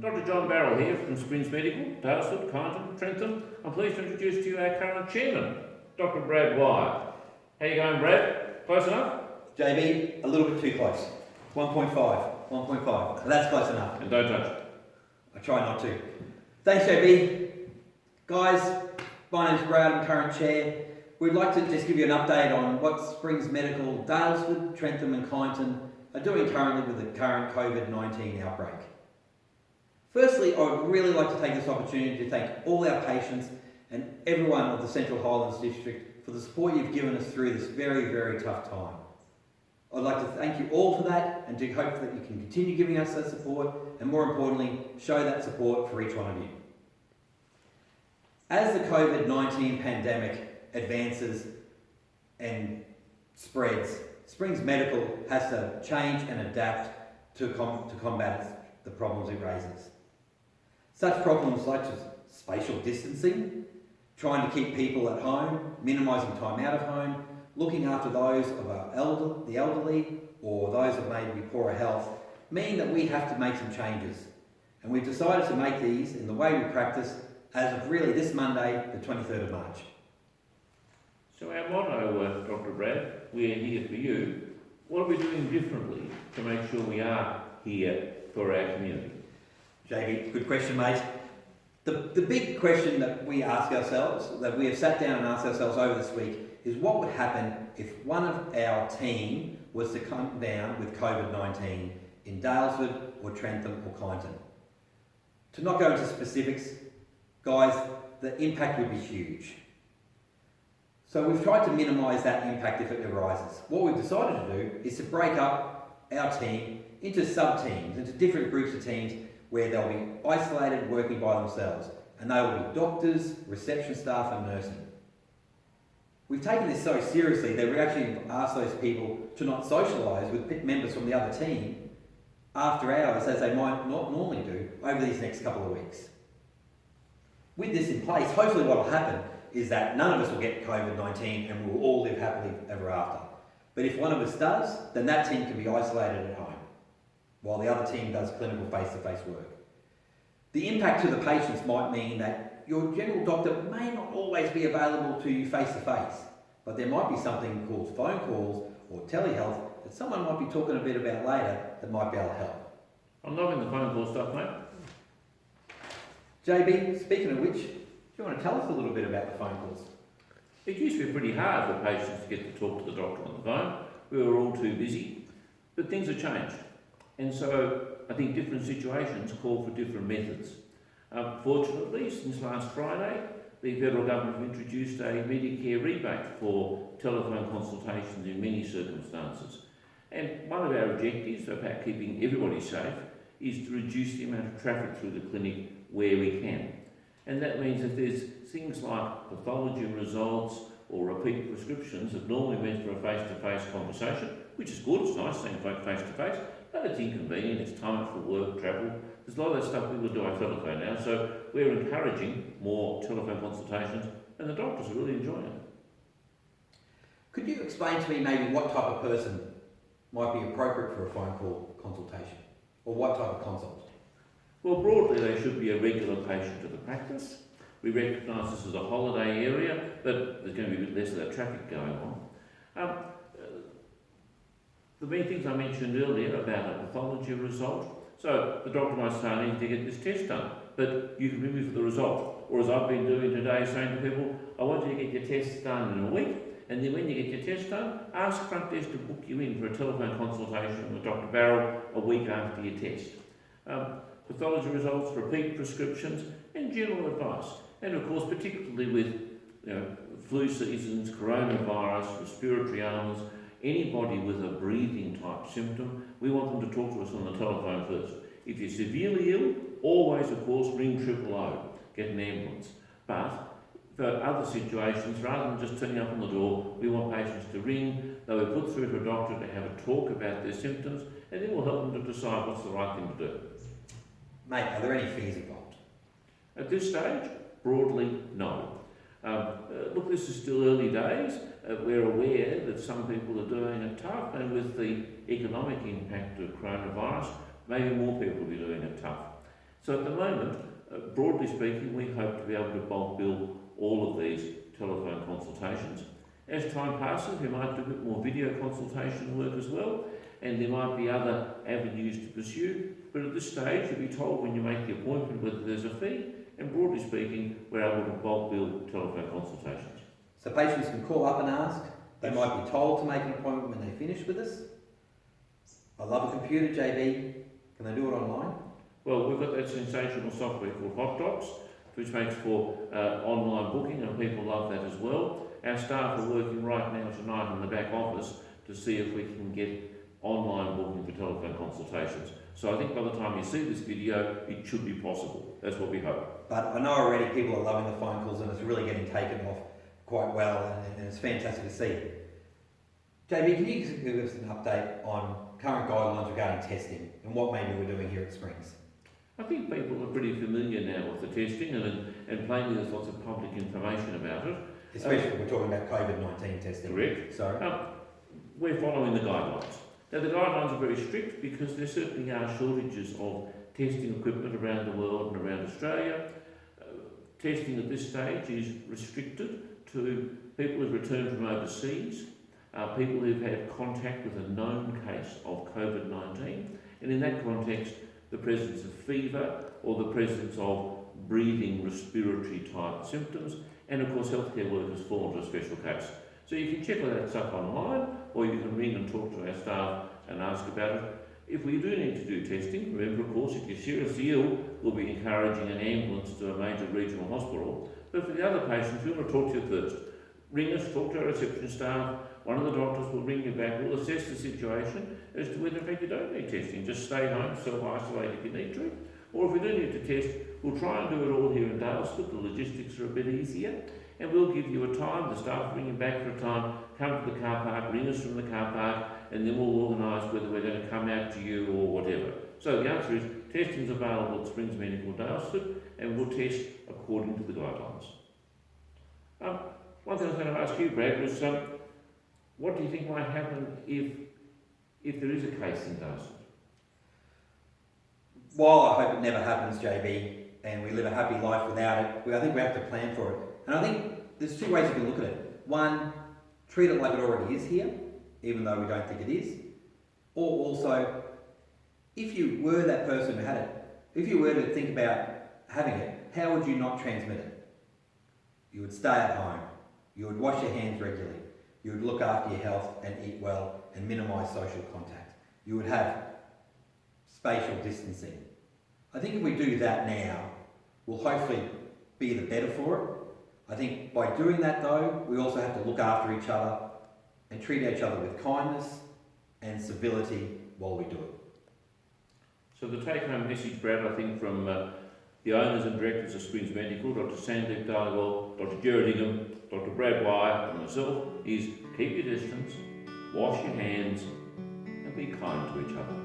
Dr. John Barrell here from Springs Medical, Daylesford, Kyneton, Trentham. I'm pleased to introduce to you our current chairman, Dr. Brad Wyer. How you going, Brad? Close enough? JB, a little bit too close. 1.5. That's close enough. And don't touch it. I try not to. Thanks, JB. Guys, my name's Brad, I'm current chair. We'd like to just give you an update on what Springs Medical, Daylesford, Trentham and Kyneton are doing currently with the current COVID-19 outbreak. Firstly, I would really like to take this opportunity to thank all our patients and everyone of the Central Highlands District for the support you've given us through this very, very tough time. I'd like to thank you all for that and to hope that you can continue giving us that support and, more importantly, show that support for each one of you. As the COVID-19 pandemic advances and spreads, Springs Medical has to change and adapt to combat the problems it raises. Such problems such as spatial distancing, trying to keep people at home, minimising time out of home, looking after those of the elderly or those that may be poorer health, mean that we have to make some changes. And we've decided to make these in the way we practice as of really this Monday, the 23rd of March. So our motto, Dr. Brad, we're here for you. What are we doing differently to make sure we are here for our community? JB, good question, mate. The big question that we ask ourselves, that we have sat down and asked ourselves over this week, is what would happen if one of our team was to come down with COVID-19 in Daylesford or Trentham or Kyneton? To not go into specifics, guys, the impact would be huge. So we've tried to minimise that impact if it arises. What we've decided to do is to break up our team into sub-teams, into different groups of teams where they'll be isolated, working by themselves. And they will be doctors, reception staff and nursing. We've taken this so seriously that we actually asked those people to not socialise with members from the other team after hours, as they might not normally do over these next couple of weeks. With this in place, hopefully what will happen is that none of us will get COVID-19 and we'll all live happily ever after. But if one of us does, then that team can be isolated at home, while the other team does clinical face-to-face work. The impact to the patients might mean that your general doctor may not always be available to you face-to-face, but there might be something called phone calls or telehealth that someone might be talking a bit about later that might be able to help. I'm loving the phone call stuff, mate. JB, speaking of which, do you want to tell us a little bit about the phone calls? It used to be pretty hard for patients to get to talk to the doctor on the phone. We were all too busy, but things have changed. And so I think different situations call for different methods. Fortunately, since last Friday, the federal government have introduced a Medicare rebate for telephone consultations in many circumstances. And one of our objectives about keeping everybody safe is to reduce the amount of traffic through the clinic where we can. And that means if there's things like pathology results or repeat prescriptions that normally meant for a face-to-face conversation, which is good, it's nice seeing folk face-to-face, but it's inconvenient, it's time for work, travel. There's a lot of that stuff people do on telephone now, so we're encouraging more telephone consultations and the doctors are really enjoying it. Could you explain to me maybe what type of person might be appropriate for a phone call consultation, or what type of consult? Well, broadly they should be a regular patient of the practice. We recognise this as a holiday area, but there's going to be a bit less of that traffic going on. The main things I mentioned earlier about a pathology result. So the doctor might say, I need to get this test done, but you can ring me for the result. Or as I've been doing today, saying to people, I want you to get your tests done in a week, and then when you get your test done, ask front desk to book you in for a telephone consultation with Dr. Barrell a week after your test. Pathology results, repeat prescriptions, and general advice. And of course, particularly with flu seasons, coronavirus, respiratory ailments, anybody with a breathing type symptom, we want them to talk to us on the telephone first. If you're severely ill, always of course ring 000, get an ambulance. But for other situations, rather than just turning up on the door, we want patients to ring, they'll be put through to a doctor to have a talk about their symptoms, and then we'll help them to decide what's the right thing to do. Mate, are there any fees involved? At this stage, broadly, no. Look, this is still early days. We're aware that some people are doing it tough, and with the economic impact of coronavirus, maybe more people will be doing it tough. So at the moment, broadly speaking, we hope to be able to bulk bill all of these telephone consultations. As time passes, we might do a bit more video consultation work as well, and there might be other avenues to pursue, but at this stage you'll be told when you make the appointment whether there's a fee, and broadly speaking, we're able to bulk bill telephone consultations. So patients can call up and ask. They Yes. might be told to make an appointment when they finish with us. I love a computer, JB. Can they do it online? Well, we've got that sensational software called Hot Docs, which makes for online booking, and people love that as well. Our staff are working right now tonight in the back office to see if we can get online booking for telephone consultations. So I think by the time you see this video, it should be possible. That's what we hope. But I know already people are loving the phone calls and it's really getting taken off quite well, and it's fantastic to see. JB, can you give us an update on current guidelines regarding testing and what maybe we're doing here at Springs? I think people are pretty familiar now with the testing, and plainly there's lots of public information about it. Especially if we're talking about COVID-19 testing. Correct. So, We're following the guidelines. Now the guidelines are very strict because there certainly are shortages of testing equipment around the world and around Australia. Testing at this stage is restricted to people who've returned from overseas, people who've had contact with a known case of COVID-19, and in that context, the presence of fever or the presence of breathing respiratory type symptoms, and of course healthcare workers fall into a special case. So you can check all that stuff online, or you can ring and talk to our staff and ask about it. If we do need to do testing, remember of course if you're seriously ill, we'll be encouraging an ambulance to a major regional hospital. But for the other patients, we want to talk to you first. Ring us, talk to our reception staff, one of the doctors will ring you back, we'll assess the situation as to whether in fact you don't need testing. Just stay home, self-isolate if you need to. Or if we do need to test, we'll try and do it all here in Dalesford, the logistics are a bit easier, and we'll give you a time, the staff will ring you back for a time, come to the car park, ring us from the car park, and then we'll organise whether we're going to come out to you or whatever. So the answer is, testing is available at Springs Medical Dalesford, and we'll test according to the guidelines. One thing I was going to ask you, Brad, was what do you think might happen if there is a case in Dalesford? while I hope it never happens, JB, and we live a happy life without it, I think we have to plan for it. And I think there's two ways you can look at it. One, treat it like it already is here, even though we don't think it is. Or also, if you were that person who had it, if you were to think about having it, how would you not transmit it? You would stay at home. You would wash your hands regularly. You would look after your health and eat well and minimise social contact. You would have spatial distancing. I think if we do that now, we'll hopefully be the better for it. I think by doing that though, we also have to look after each other and treat each other with kindness and civility while we do it. So the take-home message, Brad, I think from the owners and directors of Springs Medical, Dr. Sandeep Dhaliwal, Dr. Gerard Ingham, Dr. Brad Wyer and myself, is keep your distance, wash your hands and be kind to each other.